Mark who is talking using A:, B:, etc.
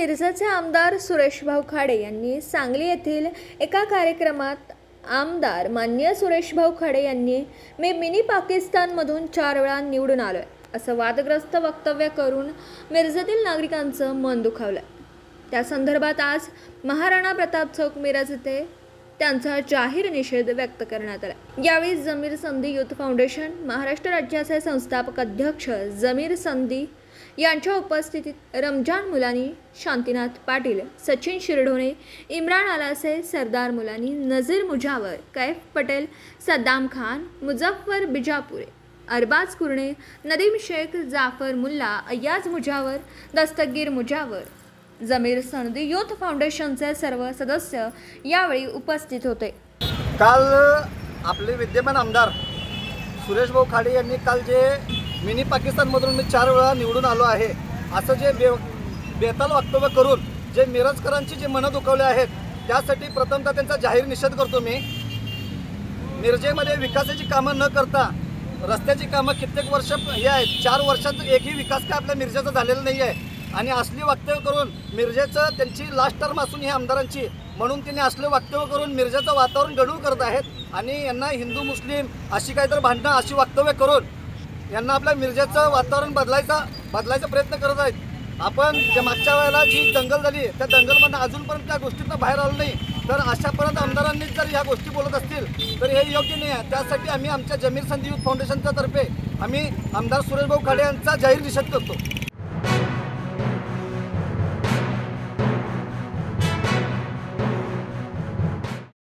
A: मिरजेचे आमदार सुरेशभाऊ खाडे यांनी सांगली येथील एका कार्यक्रमात आमदार माननीय सुरेशभाऊ खाडे यांनी मी मिनी पाकिस्तानमधून 4 वेळा निवडून आलोय असं वादग्रस्त वक्तव्य करून मिरजेतील नागरिकांचं मन दुखावलं। त्या संदर्भात आज महाराणा प्रताप चौक मिरज येथे त्यांचा जाहीर निषेध व्यक्त करण्यात आला। यावेळी जमीर संधी युथ फाउंडेशन महाराष्ट्र राज्याचे संस्थापक अध्यक्ष जमीर संधी यांच्या उपस्थितीत रमजान मुलानी, शांतीनाथ पाटील, सचिन शिरढोणे, इम्रान आलासे, सरदार मुलानी, नजीर मुजावर, कैफ पटेल, सद्दाम खान, मुजफ्फर बिजापुरे, अरबाज कुरणे, नदीम शेख, जाफर मुल्ला, अय्याज मुजावर, दस्तगीर मुजावर, जमीर संधी युथ फाउंडेशनचे सर्व सदस्य यावेळी उपस्थित होते।
B: काल आपले विद्यमान आमदार सुरेशभाऊ खाडे यांनी काल जे मिनी पाकिस्तानमधून मी 4 वेळा निवडून आलो आहे असं जे बेताल वक्तव्य करून जे मिरजकरांची जे मनं दुखावले आहेत त्यासाठी प्रथमतः त्यांचा जाहीर निषेध करतो। मी मिरजेमध्ये विकासाची कामं न करता रस्त्याची कामं कित्येक वर्ष हे आहेत, 4 वर्षात एकही विकास काय आपल्या मिरजेचा झालेला नाही आहे आणि असली वक्तव्य करून मिरजेचं त्यांची लास्ट टर्म असून ही आमदारांची म्हणून त्यांनी असले वक्तव्य करून मिरजेचं वातावरण गढूळ करत आहेत आणि यांना हिंदू मुस्लिम अशी काहीतरी भांडणं अशी वक्तव्य करून यांना आपल्या मिरजेचं वातावरण बदलायचा प्रयत्न करत आहेत। आपण जे मागच्या वेळेला जी दंगल झाली त्या दंगलमधून अजूनपर्यंत त्या गोष्टीतनं बाहेर आलो नाही, तर अशा परत आमदारांनीच जर ह्या गोष्टी बोलत असतील तर हे योग्य नाही आहे। त्यासाठी आम्ही आमच्या जमीर संधी युथ फाउंडेशनच्या तर्फे आम्ही आमदार सुरेशभाऊ खाडे यांचा जाहीर निषेध करतो।